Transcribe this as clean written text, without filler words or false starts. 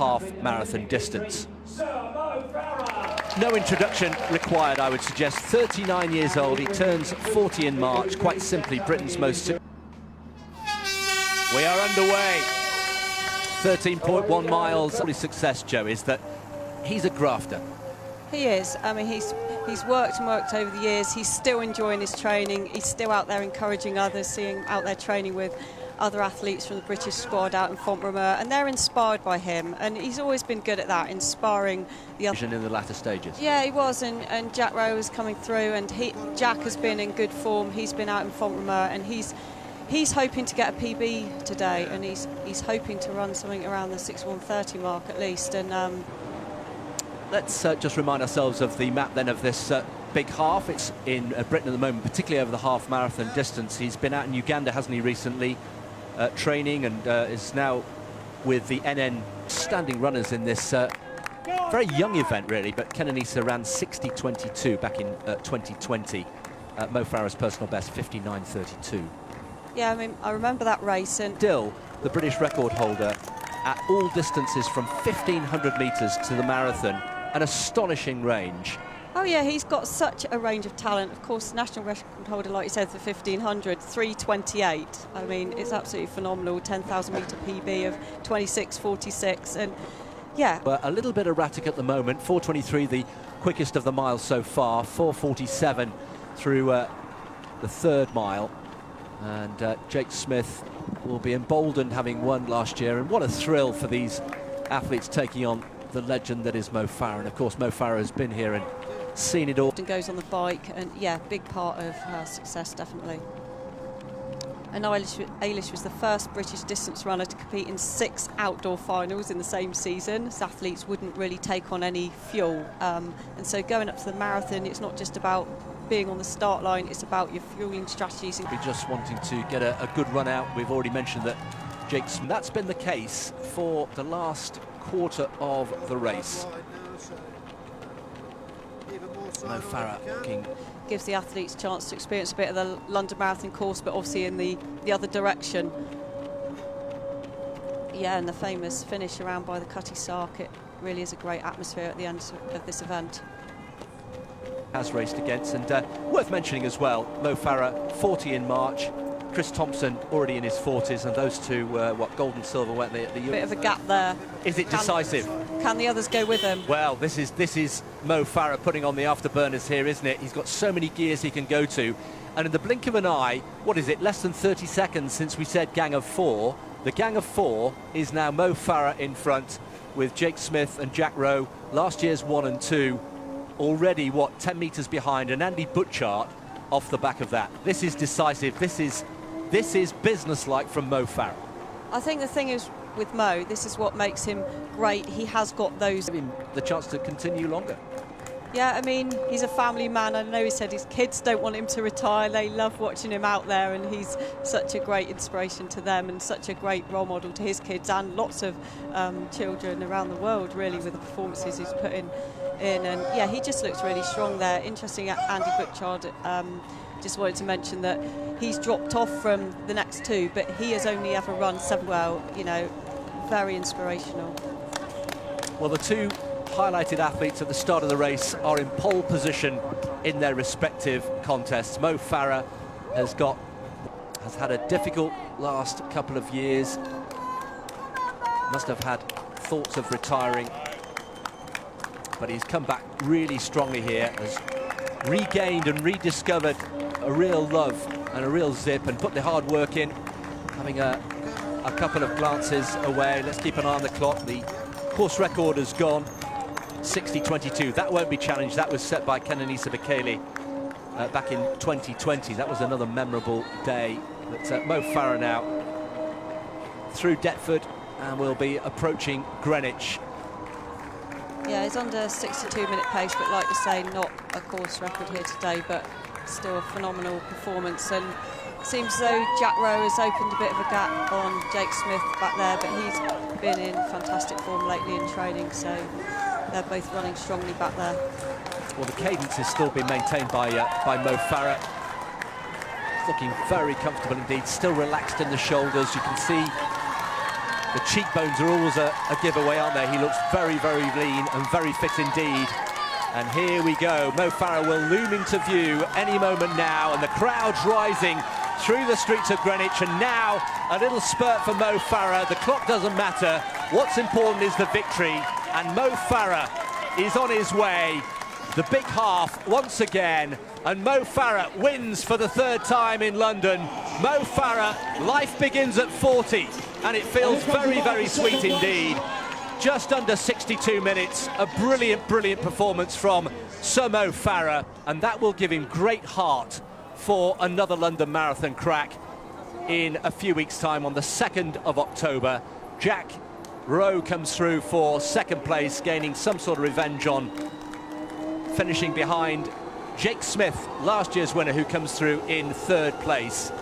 half marathon distance. No introduction required, I would suggest. 39 years old, he turns 40 in March, quite simply Britain's most... We are underway. 13.1 miles. Only success, Joe, is that he's a grafter. He is. I mean, he's worked and worked over the years. He's still enjoying his training. He's still out there encouraging others, seeing out there training with other athletes from the British squad out in Font-Romeu, and they're inspired by him. And he's always been good at that, inspiring the other. In the latter stages. Yeah, he was, and Jack Rowe was coming through, and Jack has been in good form. He's been out in Font-Romeu, and he's hoping to get a PB today, and he's hoping to run something around the 6:1:30 mark at least. And let's just remind ourselves of the map then of this big half. It's in Britain at the moment, particularly over the half marathon distance. He's been out in Uganda, hasn't he, recently, training, and is now with the NN standing runners in this very young event, really. But Kenenisa ran 60:22 back in 2020. Mo Farah's personal best, 59:32. Yeah, I mean, I remember that race. And still the British record holder at all distances from 1,500 metres to the marathon. An astonishing range. Oh yeah, he's got such a range of talent. Of course, national record holder, like you said, for 1,500, 3:28. I mean, it's absolutely phenomenal. 10,000 metre PB of 26:46, and yeah. But a little bit erratic at the moment. 4:23, the quickest of the miles so far. 4:47 through the third mile, and Jake Smith will be emboldened, having won last year. And what a thrill for these athletes taking on the legend that is Mo Farah. And of course, Mo Farah has been here and seen it all. And goes on the bike, and yeah, big part of her success, definitely. And Eilish was the first British distance runner to compete in 6 outdoor finals in the same season. So athletes wouldn't really take on any fuel, and so going up to the marathon, it's not just about being on the start line, it's about your fueling strategies. Be just wanting to get a good run out. We've already mentioned that Jake's, that's been the case for the last quarter of the race. Mo Farah looking, gives the athletes a chance to experience a bit of the London Marathon course, but obviously in the other direction. Yeah, and the famous finish around by the Cutty Sark, it really is a great atmosphere at the end of this event. Has raced against, and worth mentioning as well, Mo Farah 40 in March, Chris Thompson already in his 40s, and those two what, gold and silver, weren't they, at the bit of a gap there. Is it decisive? Can the others go with him? Well, this is Mo Farah putting on the afterburners here, isn't it? He's got so many gears he can go to, and in the blink of an eye, what is it, less than 30 seconds since we said gang of 4, the gang of 4 is now Mo Farah in front with Jake Smith and Jack Rowe, last year's 1 and 2, already, what, 10 metres behind, and Andy Butchart off the back of that. This is decisive. This is business-like from Mo Farah. I think the thing is with Mo, this is what makes him great. He has got those... the chance to continue longer. Yeah, I mean, he's a family man. I know he said his kids don't want him to retire. They love watching him out there, and he's such a great inspiration to them and such a great role model to his kids and lots of children around the world, really, with the performances he's put in. And yeah, he just looks really strong there. Interesting, Andy Butchard, just wanted to mention that he's dropped off from the next two, but he has only ever run 7 well, you know, very inspirational. Well, the two highlighted athletes at the start of the race are in pole position in their respective contests. Mo Farah has had a difficult last couple of years. Must have had thoughts of retiring, but he's come back really strongly here, has regained and rediscovered a real love and a real zip, and put the hard work in, having a couple of glances away. Let's keep an eye on the clock. The course record has gone 60:22. That won't be challenged. That was set by Kenenisa Bekele back in 2020. That was another memorable day. But Mo Farah now through Deptford, and will be approaching Greenwich. Yeah, he's under 62-minute pace, but like you say, not a course record here today, but still a phenomenal performance. And it seems as though Jack Rowe has opened a bit of a gap on Jake Smith back there, but he's been in fantastic form lately in training, so they're both running strongly back there. Well, the cadence is still being maintained by Mo Farah. Looking very comfortable indeed, still relaxed in the shoulders. You can see The cheekbones are always a giveaway, aren't they? He looks very, very lean and very fit indeed. And here we go. Mo Farah will loom into view any moment now, and the crowd's rising through the streets of Greenwich. And now a little spurt for Mo Farah. The clock doesn't matter. What's important is the victory. And Mo Farah is on his way. The big half once again. And Mo Farah wins for the third time in London. Mo Farah, life begins at 40. And it feels very, very sweet indeed. Just under 62 minutes, a brilliant, brilliant performance from Sir Mo Farah, and that will give him great heart for another London Marathon crack in a few weeks' time on the 2nd of October. Jack Rowe comes through for second place, gaining some sort of revenge on finishing behind Jake Smith, last year's winner, who comes through in third place.